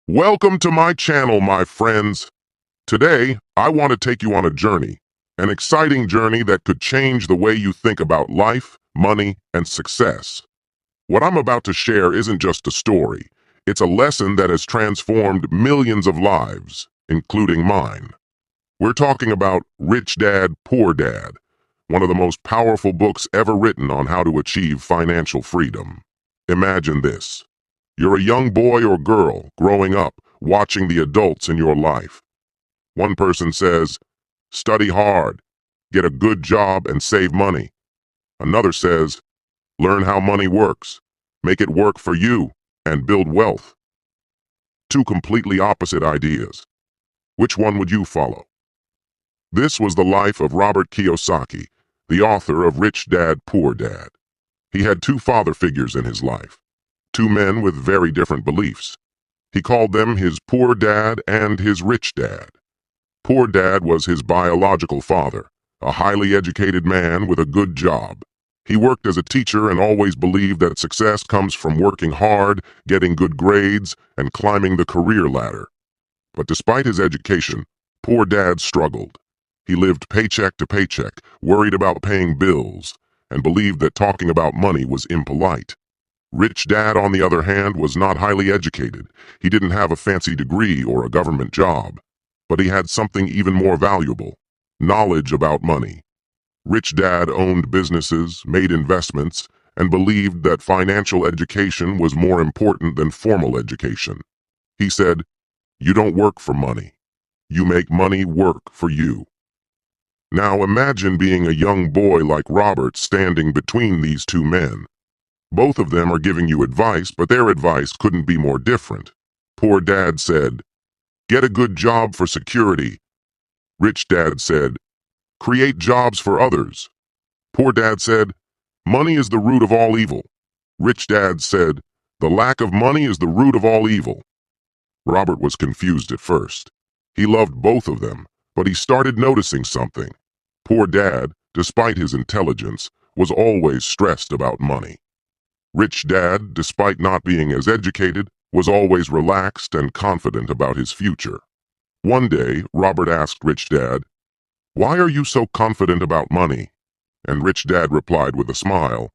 Welcome to my channel, my friends. Today, I want to take you on a journey, an exciting journey that could change the way you think about life, money, and success. What I'm about to share isn't just a story. It's a lesson that has transformed millions of lives, including mine. We're talking about Rich Dad, Poor Dad, one of the most powerful books ever written on how to achieve financial freedom. Imagine this. You're a young boy or girl growing up, watching the adults in your life. One person says, study hard, get a good job and save money. Another says, learn how money works, make it work for you, and build wealth. Two completely opposite ideas. Which one would you follow? This was the life of Robert Kiyosaki, the author of Rich Dad, Poor Dad. He had two father figures in his life, two men with very different beliefs. He called them his poor dad and his rich dad. Poor Dad was his biological father, a highly educated man with a good job. He worked as a teacher and always believed that success comes from working hard, getting good grades, and climbing the career ladder. But despite his education, Poor Dad struggled. He lived paycheck to paycheck, worried about paying bills, and believed that talking about money was impolite. Rich Dad, on the other hand, was not highly educated. He didn't have a fancy degree or a government job. But he had something even more valuable: knowledge about money. Rich Dad owned businesses, made investments, and believed that financial education was more important than formal education. He said, "You don't work for money. You make money work for you." Now imagine being a young boy like Robert standing between these two men. Both of them are giving you advice, but their advice couldn't be more different. Poor Dad said, "Get a good job for security." Rich Dad said, "Create jobs for others." Poor Dad said, "Money is the root of all evil." Rich Dad said, "The lack of money is the root of all evil." Robert was confused at first. He loved both of them, but he started noticing something. Poor Dad, despite his intelligence, was always stressed about money. Rich Dad, despite not being as educated, was always relaxed and confident about his future. One day, Robert asked Rich Dad, "Why are you so confident about money?" And Rich Dad replied with a smile,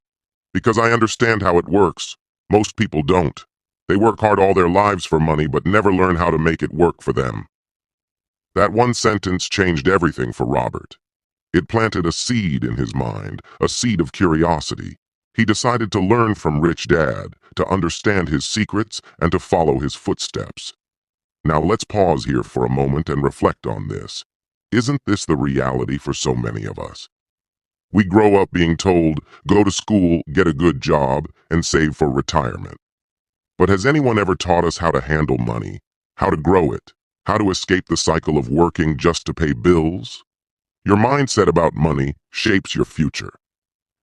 "Because I understand how it works. Most people don't. They work hard all their lives for money but never learn how to make it work for them." That one sentence changed everything for Robert. It planted a seed in his mind, a seed of curiosity. He decided to learn from Rich Dad, to understand his secrets, and to follow his footsteps. Now let's pause here for a moment and reflect on this. Isn't this the reality for so many of us? We grow up being told, go to school, get a good job, and save for retirement. But has anyone ever taught us how to handle money, how to grow it, how to escape the cycle of working just to pay bills? Your mindset about money shapes your future.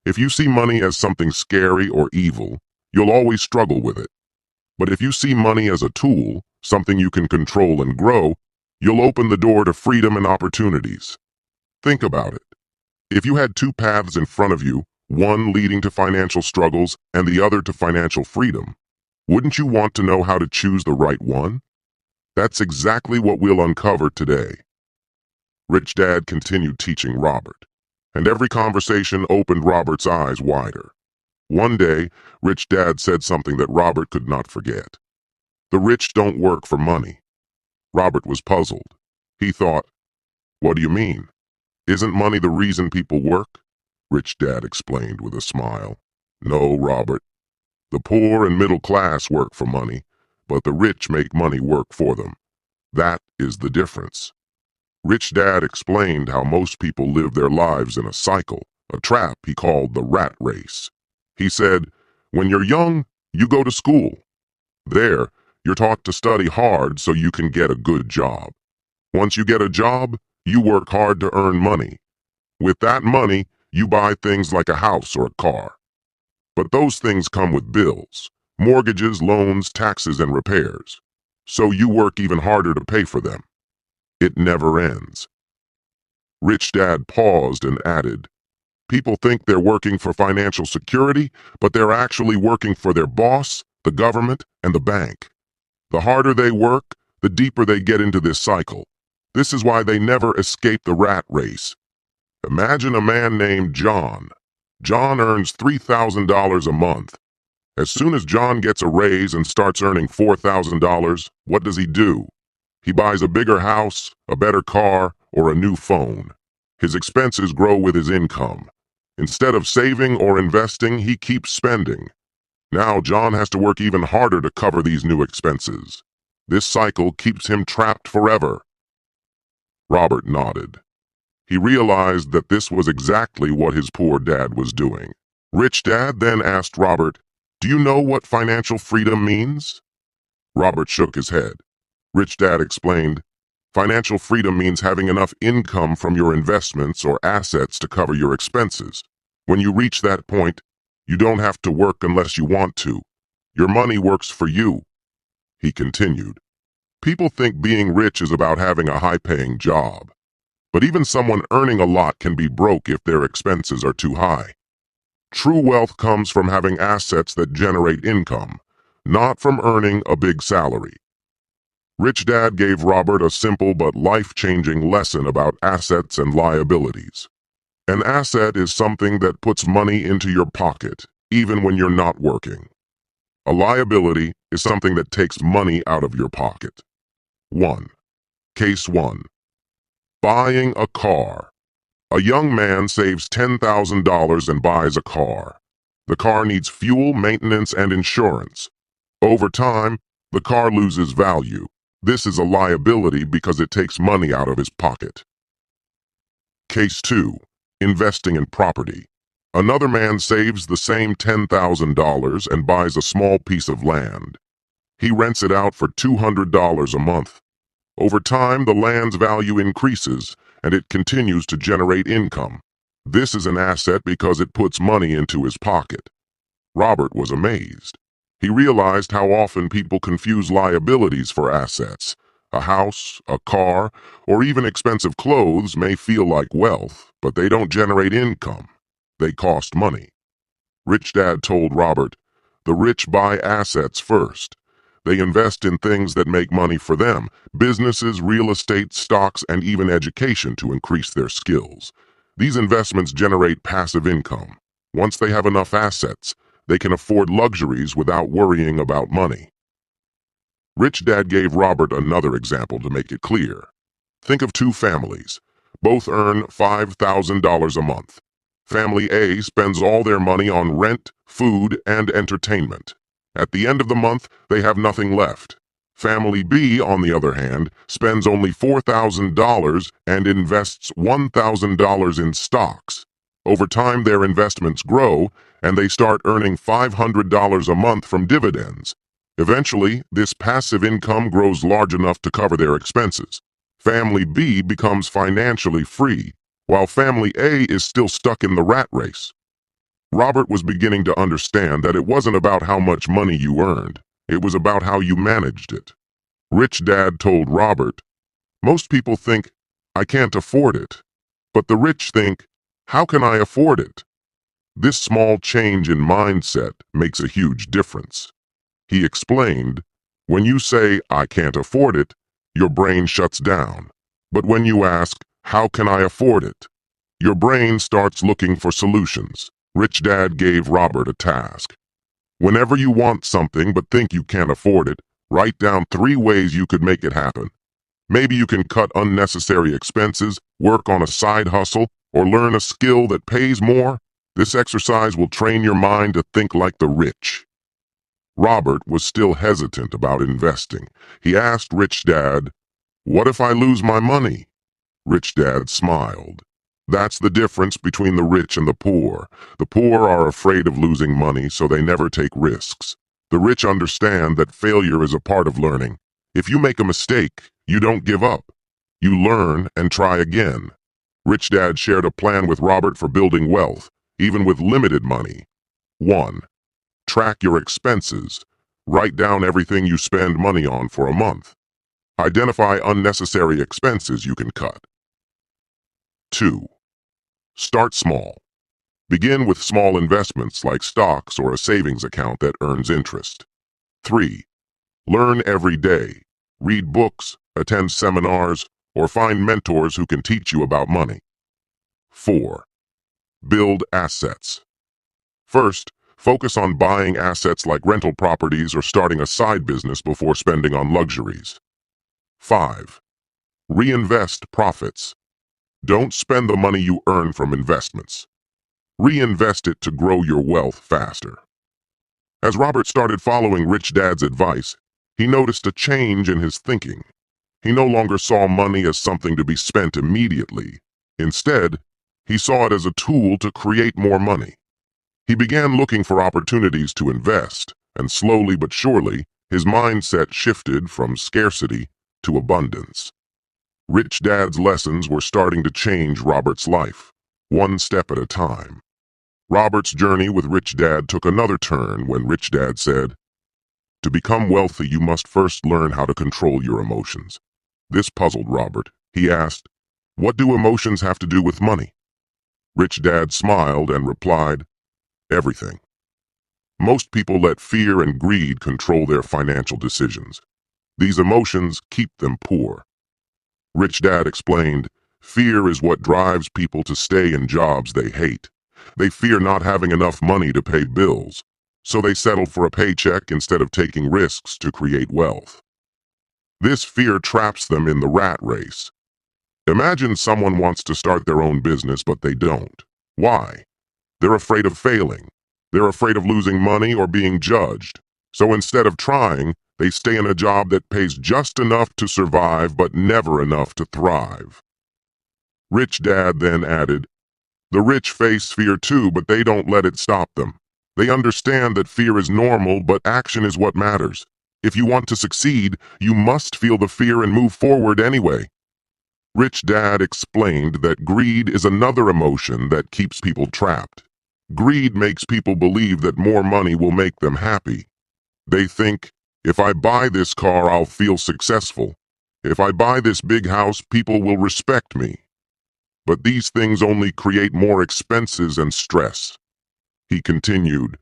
If you see money as something scary or evil, you'll always struggle with it. But if you see money as a tool, something you can control and grow, you'll open the door to freedom and opportunities. Think about it. If you had two paths in front of you, one leading to financial struggles and the other to financial freedom, wouldn't you want to know how to choose the right one? That's exactly what we'll uncover today. Rich Dad continued teaching Robert, and every conversation opened Robert's eyes wider. One day, Rich Dad said something that Robert could not forget. "The rich don't work for money." Robert was puzzled. He thought, "What do you mean? Isn't money the reason people work?" Rich Dad explained with a smile. "No, Robert. The poor and middle class work for money, but the rich make money work for them. That is the difference." Rich Dad explained how most people live their lives in a cycle, a trap he called the rat race. He said, "When you're young, you go to school. There, you're taught to study hard so you can get a good job. Once you get a job, you work hard to earn money. With that money, you buy things like a house or a car. But those things come with bills, mortgages, loans, taxes, and repairs. So you work even harder to pay for them. It never ends." Rich Dad paused and added, "People think they're working for financial security, but they're actually working for their boss, the government, and the bank." The harder they work, the deeper they get into this cycle. This is why they never escape the rat race. Imagine a man named John. John earns $3,000 a month. As soon as John gets a raise and starts earning $4,000, what does he do? He buys a bigger house, a better car, or a new phone. His expenses grow with his income. Instead of saving or investing, he keeps spending. Now John has to work even harder to cover these new expenses. This cycle keeps him trapped forever. Robert nodded. He realized that this was exactly what his poor dad was doing. Rich Dad then asked Robert, "Do you know what financial freedom means?" Robert shook his head. Rich Dad explained, "Financial freedom means having enough income from your investments or assets to cover your expenses. When you reach that point, you don't have to work unless you want to. Your money works for you." He continued, "People think being rich is about having a high-paying job. But even someone earning a lot can be broke if their expenses are too high. True wealth comes from having assets that generate income, not from earning a big salary." Rich Dad gave Robert a simple but life-changing lesson about assets and liabilities. An asset is something that puts money into your pocket, even when you're not working. A liability is something that takes money out of your pocket. 1. Case 1. Buying a car. A young man saves $10,000 and buys a car. The car needs fuel, maintenance, and insurance. Over time, the car loses value. This is a liability because it takes money out of his pocket. Case 2. Investing in property. Another man saves the same $10,000 and buys a small piece of land. He rents it out for $200 a month. Over time, the land's value increases, and it continues to generate income. This is an asset because it puts money into his pocket. Robert was amazed. He realized how often people confuse liabilities for assets. A house, a car, or even expensive clothes may feel like wealth, but they don't generate income. They cost money. Rich Dad told Robert, "The rich buy assets first. They invest in things that make money for them, businesses, real estate, stocks, and even education to increase their skills. These investments generate passive income. Once they have enough assets, they can afford luxuries without worrying about money." Rich Dad gave Robert another example to make it clear. Think of two families. Both earn $5,000 a month. Family A spends all their money on rent, food, and entertainment. At the end of the month, they have nothing left. Family B, on the other hand, spends only $4,000 and invests $1,000 in stocks. Over time, their investments grow, and they start earning $500 a month from dividends. Eventually, this passive income grows large enough to cover their expenses. Family B becomes financially free, while Family A is still stuck in the rat race. Robert was beginning to understand that it wasn't about how much money you earned. It was about how you managed it. Rich Dad told Robert, "Most people think, 'I can't afford it.' But the rich think, 'How can I afford it?' This small change in mindset makes a huge difference." He explained, "When you say, 'I can't afford it,' your brain shuts down. But when you ask, 'How can I afford it?' your brain starts looking for solutions." Rich Dad gave Robert a task. Whenever you want something but think you can't afford it, write down 3 ways you could make it happen. Maybe you can cut unnecessary expenses, work on a side hustle, or learn a skill that pays more. This exercise will train your mind to think like the rich. Robert was still hesitant about investing. He asked Rich Dad, "What if I lose my money?" Rich Dad smiled. "That's the difference between the rich and the poor. The poor are afraid of losing money, so they never take risks. The rich understand that failure is a part of learning. If you make a mistake, you don't give up. You learn and try again." Rich Dad shared a plan with Robert for building wealth, even with limited money. 1. Track your expenses. Write down everything you spend money on for a month. Identify unnecessary expenses you can cut. 2. Start small. Begin with small investments like stocks or a savings account that earns interest. 3. Learn every day. Read books, attend seminars, or find mentors who can teach you about money. 4. Build assets. First, focus on buying assets like rental properties or starting a side business before spending on luxuries. 5. Reinvest profits. Don't spend the money you earn from investments. Reinvest it to grow your wealth faster. As Robert started following Rich Dad's advice, he noticed a change in his thinking. He no longer saw money as something to be spent immediately. Instead, he saw it as a tool to create more money. He began looking for opportunities to invest, and slowly but surely, his mindset shifted from scarcity to abundance. Rich Dad's lessons were starting to change Robert's life, one step at a time. Robert's journey with Rich Dad took another turn when Rich Dad said, "To become wealthy, you must first learn how to control your emotions." This puzzled Robert. He asked, "What do emotions have to do with money?" Rich Dad smiled and replied, "Everything. Most people let fear and greed control their financial decisions. These emotions keep them poor." Rich Dad explained, "Fear is what drives people to stay in jobs they hate. They fear not having enough money to pay bills, so they settle for a paycheck instead of taking risks to create wealth. This fear traps them in the rat race. Imagine someone wants to start their own business, but they don't. Why? They're afraid of failing. They're afraid of losing money or being judged. So instead of trying, they stay in a job that pays just enough to survive but never enough to thrive." Rich Dad then added, "The rich face fear too, but they don't let it stop them. They understand that fear is normal, but action is what matters. If you want to succeed, you must feel the fear and move forward anyway." Rich Dad explained that greed is another emotion that keeps people trapped. Greed makes people believe that more money will make them happy. They think, "If I buy this car, I'll feel successful. If I buy this big house, people will respect me." But these things only create more expenses and stress. He continued,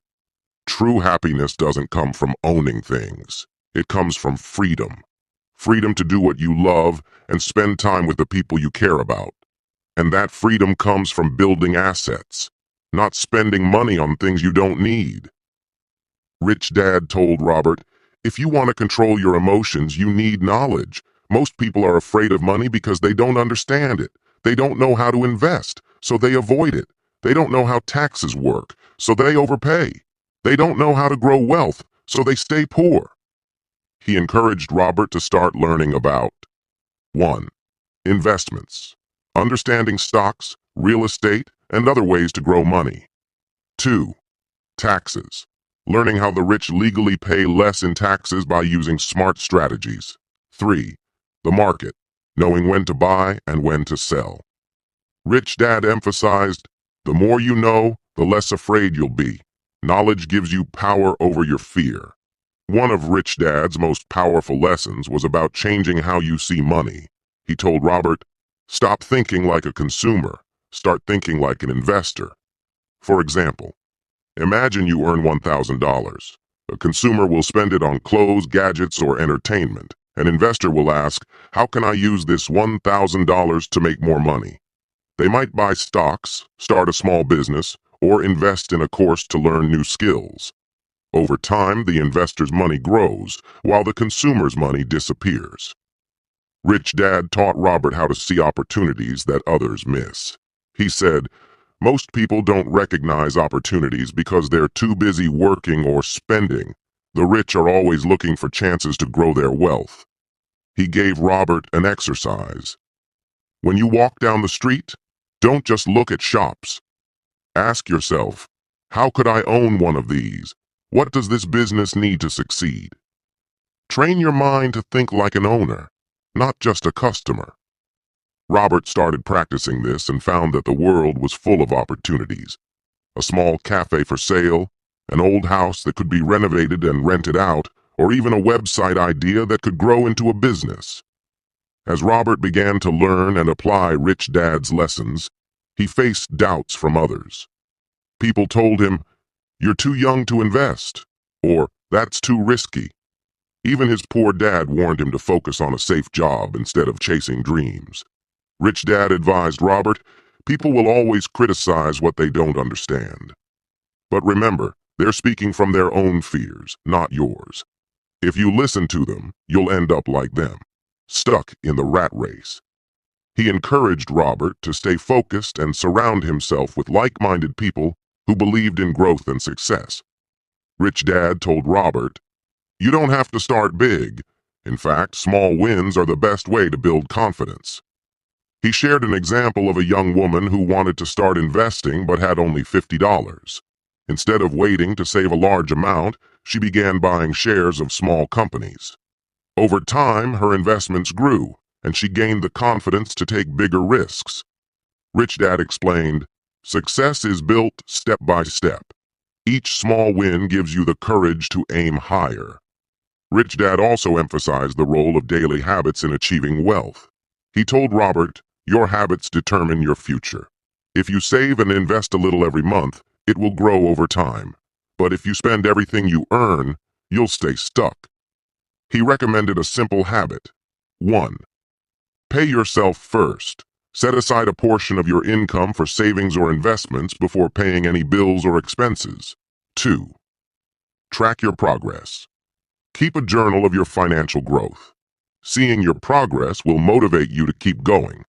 "True happiness doesn't come from owning things. It comes from freedom. Freedom to do what you love and spend time with the people you care about. And that freedom comes from building assets, not spending money on things you don't need." Rich Dad told Robert, "If you want to control your emotions, you need knowledge. Most people are afraid of money because they don't understand it. They don't know how to invest, so they avoid it. They don't know how taxes work, so they overpay. They don't know how to grow wealth, so they stay poor." He encouraged Robert to start learning about 1. Investments, understanding stocks, real estate, and other ways to grow money. 2. Taxes, learning how the rich legally pay less in taxes by using smart strategies. 3. The market, knowing when to buy and when to sell. Rich Dad emphasized, "The more you know, the less afraid you'll be. Knowledge gives you power over your fear." One of Rich Dad's most powerful lessons was about changing how you see money. He told Robert, "Stop thinking like a consumer. Start thinking like an investor." For example, imagine you earn $1,000. A consumer will spend it on clothes, gadgets, or entertainment. An investor will ask, "How can I use this $1,000 to make more money?" They might buy stocks, start a small business, or invest in a course to learn new skills. Over time, the investor's money grows, while the consumer's money disappears. Rich Dad taught Robert how to see opportunities that others miss. He said, "Most people don't recognize opportunities because they're too busy working or spending. The rich are always looking for chances to grow their wealth." He gave Robert an exercise. When you walk down the street, don't just look at shops. Ask yourself, "How could I own one of these? What does this business need to succeed?" Train your mind to think like an owner, not just a customer. Robert started practicing this and found that the world was full of opportunities. A small cafe for sale, an old house that could be renovated and rented out, or even a website idea that could grow into a business. As Robert began to learn and apply Rich Dad's lessons, he faced doubts from others. People told him, "You're too young to invest," or "That's too risky." Even his poor dad warned him to focus on a safe job instead of chasing dreams. Rich Dad advised Robert, people will always criticize what they don't understand. But remember, they're speaking from their own fears, not yours. If you listen to them, you'll end up like them, stuck in the rat race. He encouraged Robert to stay focused and surround himself with like-minded people who believed in growth and success. Rich Dad told Robert, you don't have to start big. In fact, small wins are the best way to build confidence. He shared an example of a young woman who wanted to start investing but had only $50. Instead of waiting to save a large amount, she began buying shares of small companies. Over time, her investments grew, and she gained the confidence to take bigger risks. Rich Dad explained, success is built step by step. Each small win gives you the courage to aim higher. Rich Dad also emphasized the role of daily habits in achieving wealth. He told Robert, your habits determine your future. If you save and invest a little every month, it will grow over time. But if you spend everything you earn, you'll stay stuck. He recommended a simple habit. 1. Pay yourself first. Set aside a portion of your income for savings or investments before paying any bills or expenses. 2. Track your progress. Keep a journal of your financial growth. Seeing your progress will motivate you to keep going.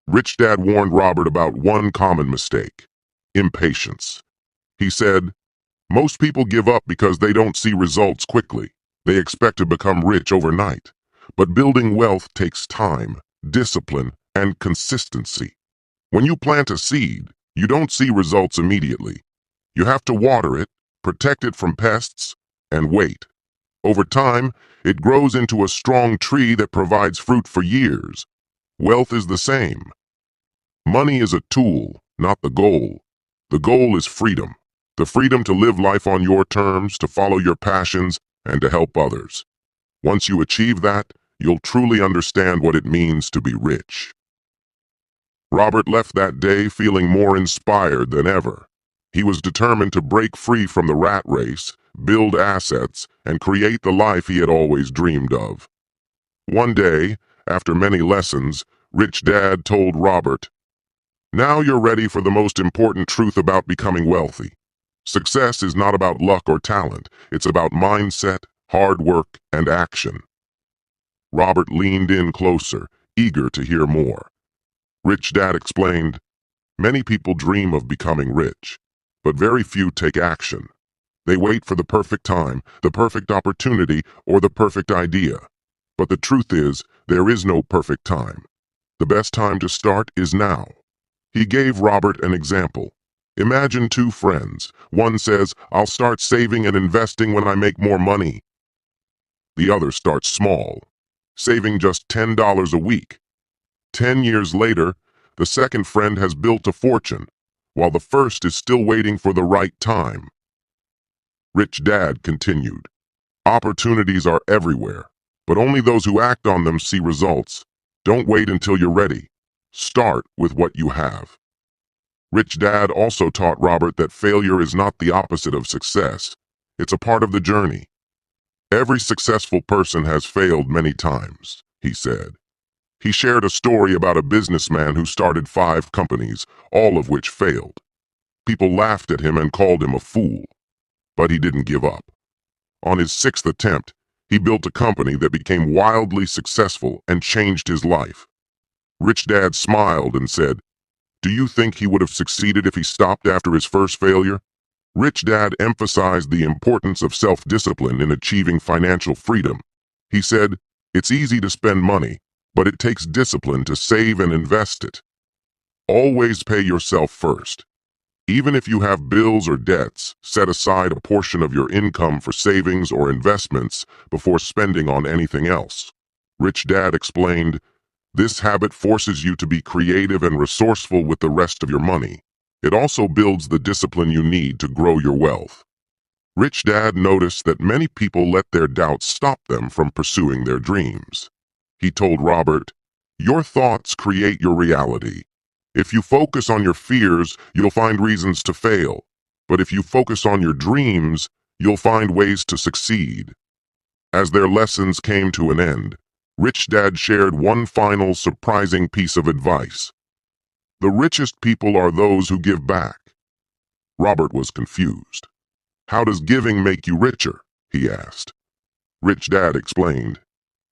Rich Dad warned Robert about one common mistake: impatience. He said, most people give up because they don't see results quickly. They expect to become rich overnight. But building wealth takes time, discipline, and consistency. When you plant a seed, you don't see results immediately. You have to water it, protect it from pests, and wait. Over time, it grows into a strong tree that provides fruit for years. Wealth is the same. Money is a tool, not the goal. The goal is freedom. The freedom to live life on your terms, to follow your passions, and to help others. Once you achieve that, you'll truly understand what it means to be rich. Robert left that day feeling more inspired than ever. He was determined to break free from the rat race, build assets, and create the life he had always dreamed of. One day, after many lessons, Rich Dad told Robert, now you're ready for the most important truth about becoming wealthy. Success is not about luck or talent. It's about mindset, hard work, and action. Robert leaned in closer, eager to hear more. Rich Dad explained, many people dream of becoming rich, but very few take action. They wait for the perfect time, the perfect opportunity, or the perfect idea. But the truth is, there is no perfect time. The best time to start is now. He gave Robert an example. Imagine two friends. One says, I'll start saving and investing when I make more money. The other starts small, saving just $10 a week. 10 years later, the second friend has built a fortune, while the first is still waiting for the right time. Rich Dad continued, opportunities are everywhere, but only those who act on them see results. Don't wait until you're ready. Start with what you have. Rich Dad also taught Robert that failure is not the opposite of success. It's a part of the journey. Every successful person has failed many times, he said. He shared a story about a businessman who started 5 companies, all of which failed. People laughed at him and called him a fool. But he didn't give up. On his 6th attempt, he built a company that became wildly successful and changed his life. Rich Dad smiled and said, do you think he would have succeeded if he stopped after his first failure? Rich Dad emphasized the importance of self-discipline in achieving financial freedom. He said, it's easy to spend money, but it takes discipline to save and invest it. Always pay yourself first. Even if you have bills or debts, set aside a portion of your income for savings or investments before spending on anything else. Rich Dad explained, this habit forces you to be creative and resourceful with the rest of your money. It also builds the discipline you need to grow your wealth. Rich Dad noticed that many people let their doubts stop them from pursuing their dreams. He told Robert, your thoughts create your reality. If you focus on your fears, you'll find reasons to fail. But if you focus on your dreams, you'll find ways to succeed. As their lessons came to an end, Rich Dad shared one final surprising piece of advice. The richest people are those who give back. Robert was confused. How does giving make you richer? He asked. Rich Dad explained.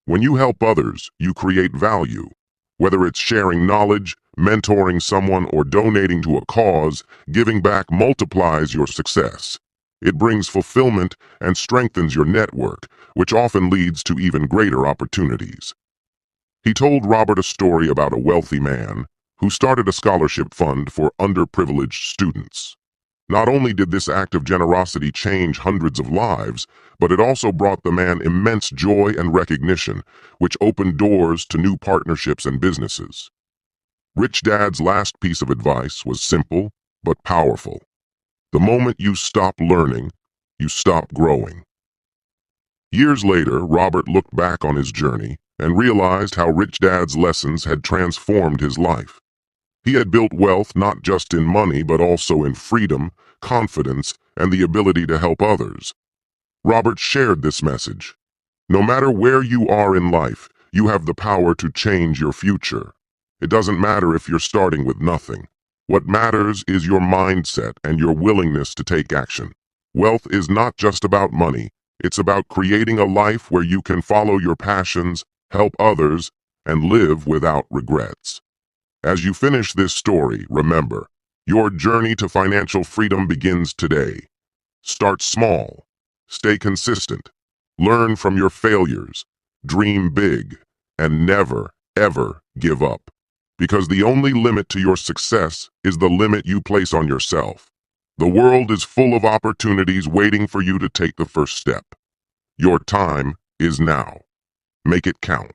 When you help others, you create value. Whether it's sharing knowledge, mentoring someone, or donating to a cause, giving back multiplies your success. It brings fulfillment and strengthens your network, which often leads to even greater opportunities. He told Robert a story about a wealthy man who started a scholarship fund for underprivileged students. Not only did this act of generosity change hundreds of lives, but it also brought the man immense joy and recognition, which opened doors to new partnerships and businesses. Rich Dad's last piece of advice was simple but powerful. The moment you stop learning, you stop growing. Years later, Robert looked back on his journey and realized how Rich Dad's lessons had transformed his life. He had built wealth not just in money but also in freedom, confidence, and the ability to help others. Robert shared this message. No matter where you are in life, you have the power to change your future. It doesn't matter if you're starting with nothing. What matters is your mindset and your willingness to take action. Wealth is not just about money. It's about creating a life where you can follow your passions, help others, and live without regrets. As you finish this story, remember, your journey to financial freedom begins today. Start small. Stay consistent. Learn from your failures. Dream big. And never, ever give up. Because the only limit to your success is the limit you place on yourself. The world is full of opportunities waiting for you to take the first step. Your time is now. Make it count.